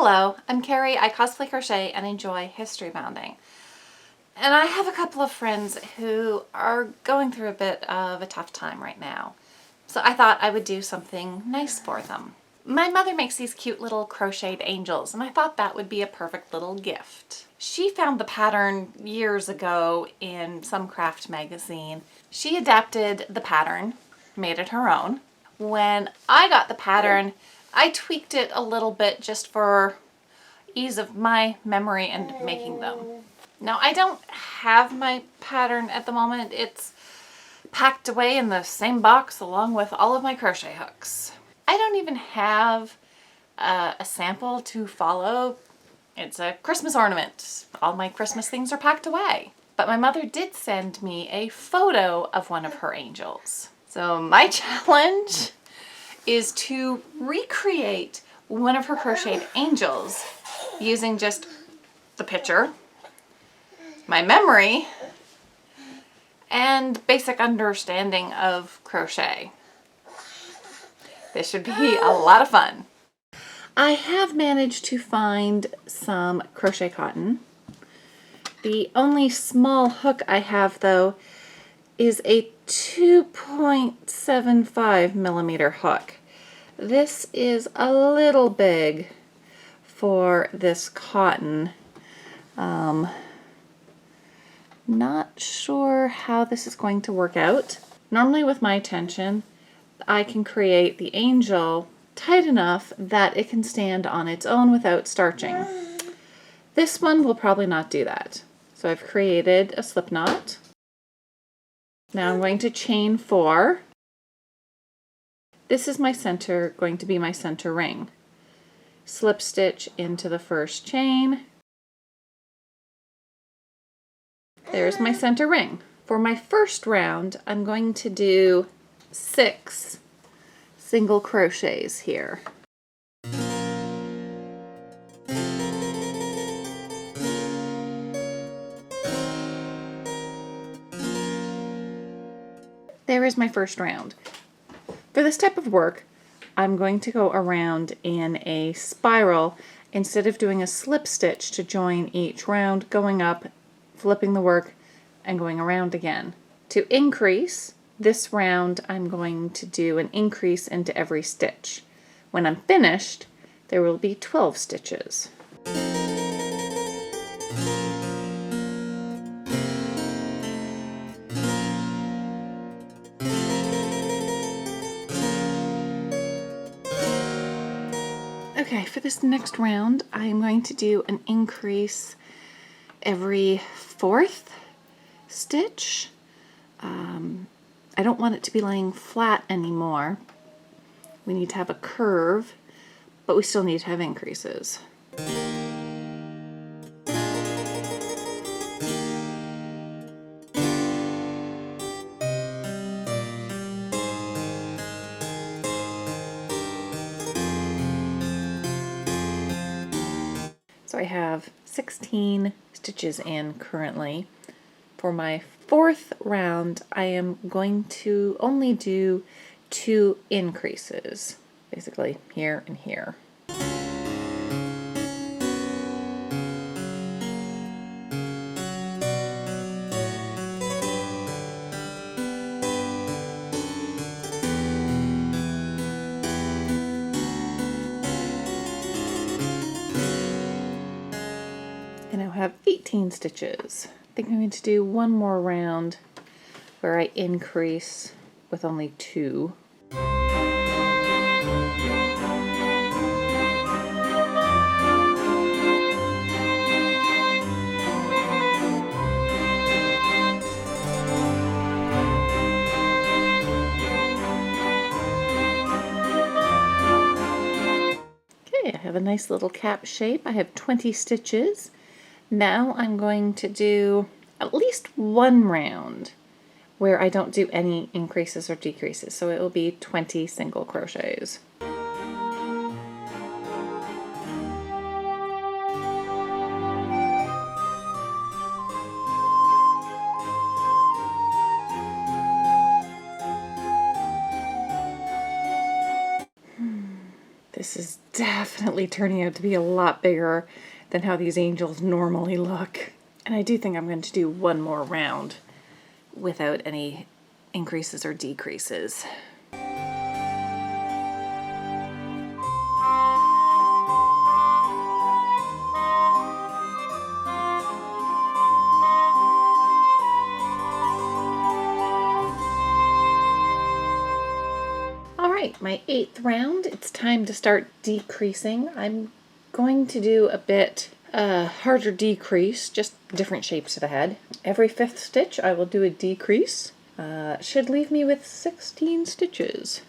Hello, I'm Carrie. I cosplay, crochet, and enjoy history bounding. And I have a couple of friends who are going through a bit of a tough time right now. So I thought I would do something nice for them. My mother makes these cute little crocheted angels, and I thought that would be a perfect little gift. She found the pattern years ago in some craft magazine. She adapted the pattern, made it her own. When I got the pattern, I tweaked it a little bit just for ease of my memory and making them. Now, I don't have my pattern at the moment. It's packed away in the same box along with all of my crochet hooks. I don't even have a sample to follow. It's a Christmas ornament. All my Christmas things are packed away. But my mother did send me a photo of one of her angels. So my challenge is to recreate one of her crocheted angels using just the picture, my memory, and basic understanding of crochet. This should be a lot of fun. I have managed to find some crochet cotton. The only small hook I have, though, is a 2.75 millimeter hook. This is a little big for this cotton. Not sure how this is going to work out. Normally with my tension, I can create the angel tight enough that it can stand on its own without starching. This one will probably not do that. So I've created a slip knot. Now I'm going to chain 4. This is my center, going to be my center ring. Slip stitch into the first chain. There's my center ring. For my first round, I'm going to do 6 single crochets here. There is my first round. For this type of work, I'm going to go around in a spiral instead of doing a slip stitch to join each round, going up, flipping the work, and going around again. To increase, this round I'm going to do an increase into every stitch. When I'm finished, there will be 12 stitches. Okay, for this next round, I'm going to do an increase every 4th stitch. I don't want it to be laying flat anymore. We need to have a curve, but we still need to have increases. So I have 16 stitches in currently. For my 4th round, I am going to only do 2 increases, basically here and here. And I have 18 stitches. I think I'm going to do one more round where I increase with only 2. Okay, I have a nice little cap shape. I have 20 stitches. Now I'm going to do at least one round where I don't do any increases or decreases, so it will be 20 single crochets. This is definitely turning out to be a lot bigger than how these angels normally look. And I do think I'm going to do one more round without any increases or decreases. Alright, my 8th round, it's time to start decreasing. I'm going to do a bit harder decrease, just different shapes of the head. Every 5th stitch I will do a decrease. Should leave me with 16 stitches.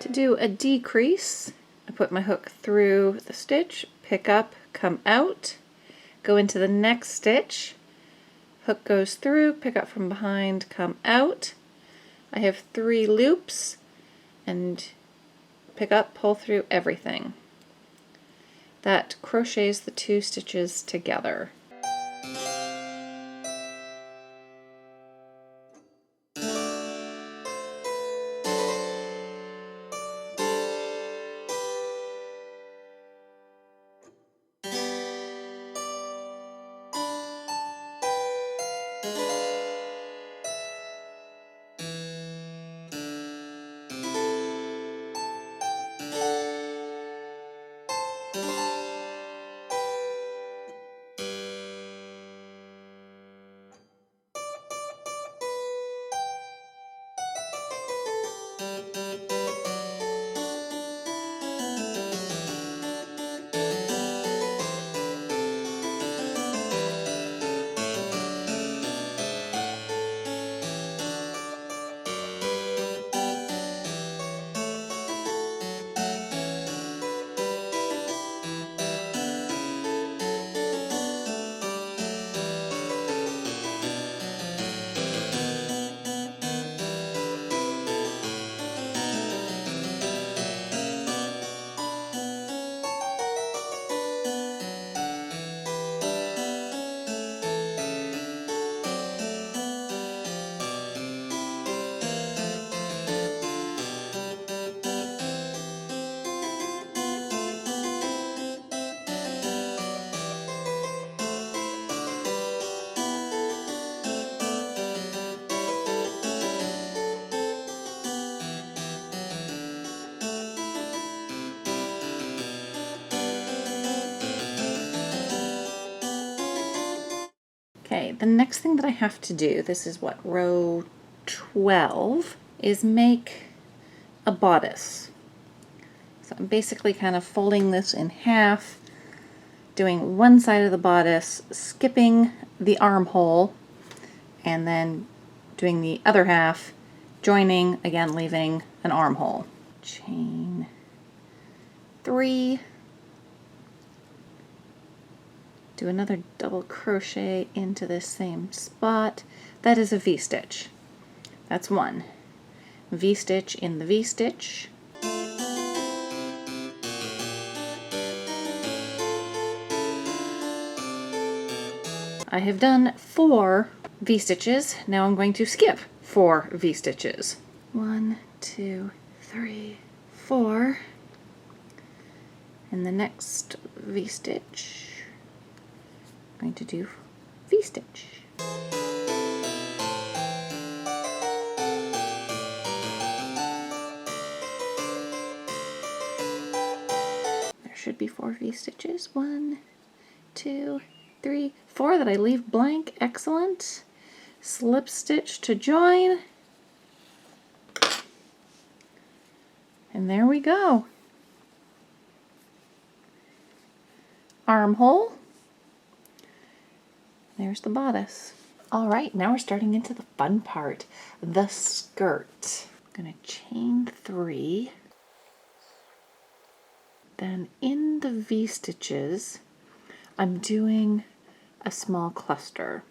To do a decrease, I put my hook through the stitch, pick up, come out, go into the next stitch, hook goes through, pick up from behind, come out. I have 3 loops and pick up, pull through everything. That crochets the 2 stitches together. Okay, the next thing that I have to do, this is what, row 12, is make a bodice. So I'm basically kind of folding this in half, doing one side of the bodice, skipping the armhole, and then doing the other half, joining, again leaving an armhole. Chain 3, do another double crochet into this same spot. That is a V-stitch. That's 1. V-stitch in the V-stitch. I have done 4 V-stitches. Now I'm going to skip 4 V-stitches. 1, 2, 3, 4. And the next V-stitch, I'm going to do V-stitch. There should be 4 V-stitches. 1, 2, 3, 4 that I leave blank. Excellent. Slip stitch to join. And there we go. Armhole. There's the bodice. All right, now we're starting into the fun part, the skirt. I'm going to chain 3. Then in the V-stitches, I'm doing a small cluster.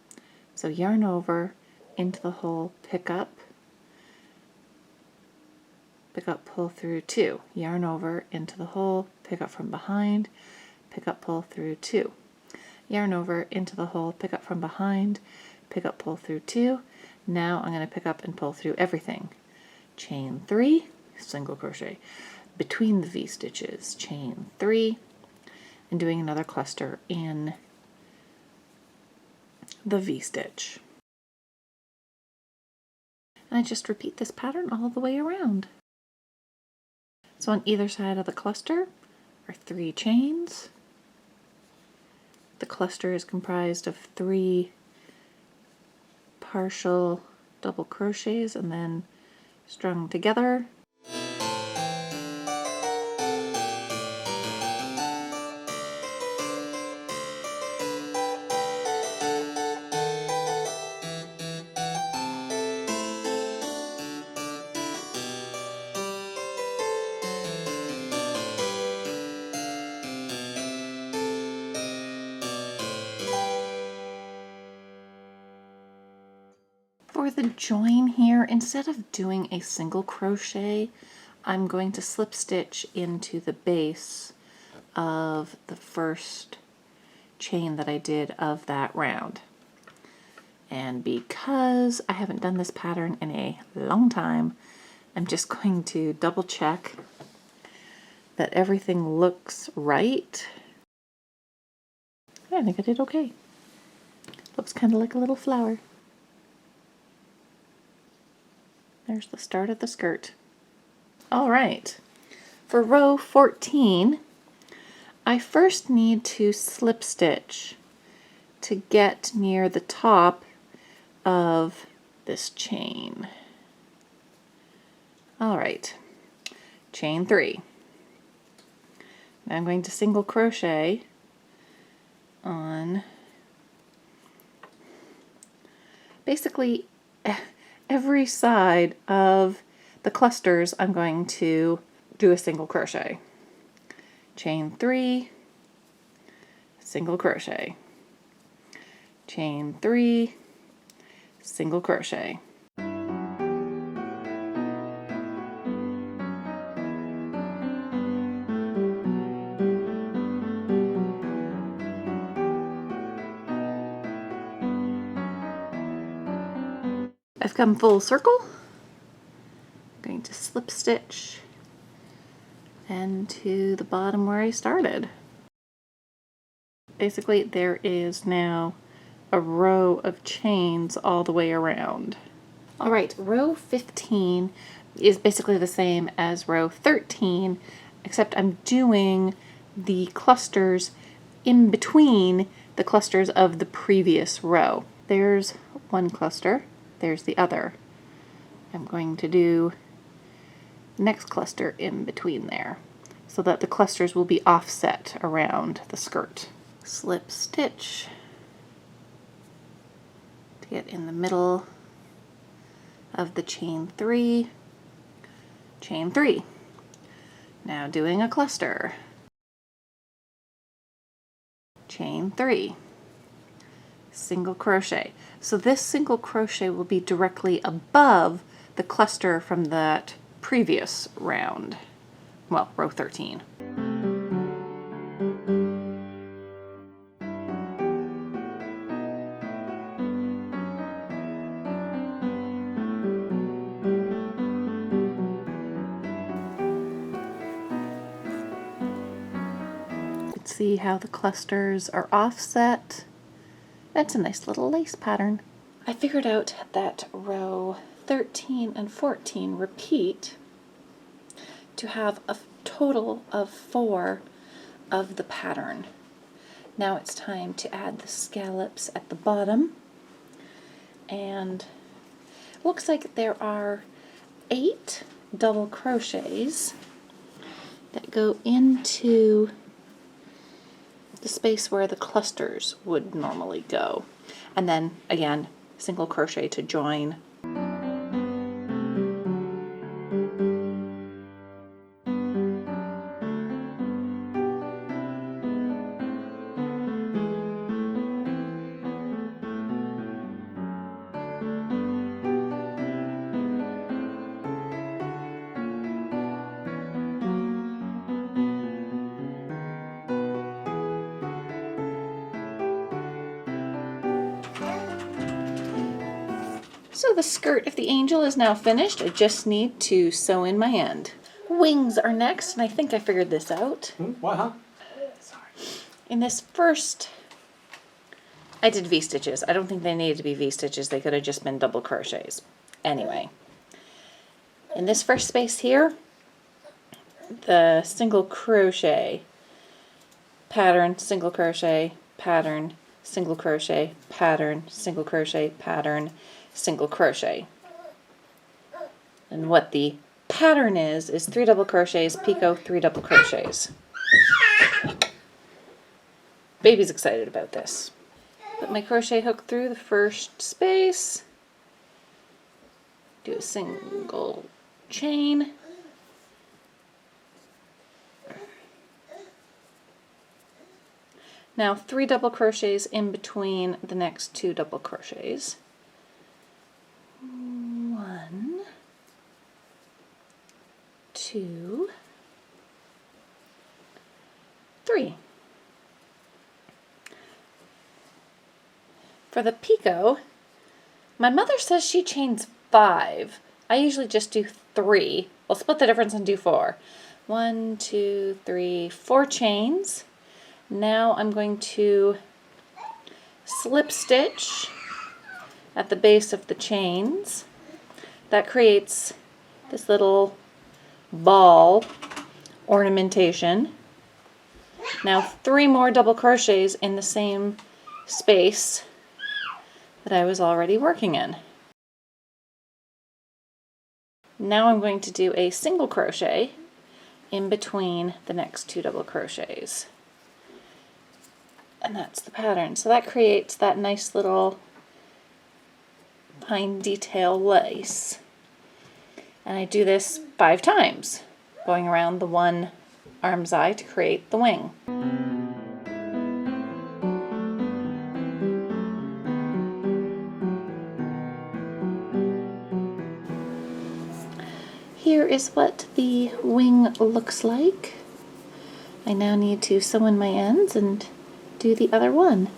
So yarn over into the hole, pick up, pull through 2. Yarn over into the hole, pick up from behind, pick up, pull through 2. Yarn over into the hole, pick up from behind, pick up, pull through 2. Now I'm going to pick up and pull through everything. Chain 3, single crochet. Between the V-stitches, chain 3, and doing another cluster in the V-stitch. And I just repeat this pattern all the way around. So on either side of the cluster are 3 chains. The cluster is comprised of 3 partial double crochets and then strung together. For the join here, instead of doing a single crochet, I'm going to slip stitch into the base of the first chain that I did of that round. And because I haven't done this pattern in a long time, I'm just going to double check that everything looks right. I think I did okay. Looks kind of like a little flower. There's the start of the skirt. All right, for row 14, I first need to slip stitch to get near the top of this chain. All right, chain 3. Now I'm going to single crochet on basically every side of the clusters. I'm going to do a single crochet. Chain 3, single crochet. Chain 3, single crochet. I've come full circle. I'm going to slip stitch and to the bottom where I started. Basically, there is now a row of chains all the way around. All right, row 15 is basically the same as row 13, except I'm doing the clusters in between the clusters of the previous row. There's one cluster. There's the other. I'm going to do the next cluster in between there so that the clusters will be offset around the skirt. Slip stitch to get in the middle of the chain 3, chain 3. Now doing a cluster. Chain 3. Single crochet. So this single crochet will be directly above the cluster from that previous round. Well, row 13. You can see how the clusters are offset. That's a nice little lace pattern. I figured out that row 13 and 14 repeat to have a total of 4 of the pattern. Now it's time to add the scallops at the bottom, and it looks like there are 8 double crochets that go into the space where the clusters would normally go, and then again single crochet to join. So the skirt of the angel is now finished. I just need to sew in my end. Wings are next, and I think I figured this out. What, huh? Sorry. In this first, I did V-stitches. I don't think they needed to be V-stitches. They could have just been double crochets. Anyway, in this first space here, the single crochet, pattern, single crochet, pattern, single crochet, pattern, single crochet, pattern, single crochet. And what the pattern is 3 double crochets, picot, 3 double crochets. Baby's excited about this. Put my crochet hook through the first space, do a single chain, now 3 double crochets in between the next 2 double crochets. 1, 2, 3. For the picot, my mother says she chains 5. I usually just do 3. I'll split the difference and do 4. 1, 2, 3, 4 chains. Now I'm going to slip stitch at the base of the chains. That creates this little ball ornamentation. Now 3 more double crochets in the same space that I was already working in. Now I'm going to do a single crochet in between the next 2 double crochets. And that's the pattern. So that creates that nice little fine detail lace. And I do this 5 times, going around the one arm's eye to create the wing. Here is what the wing looks like. I now need to sew in my ends and do the other one.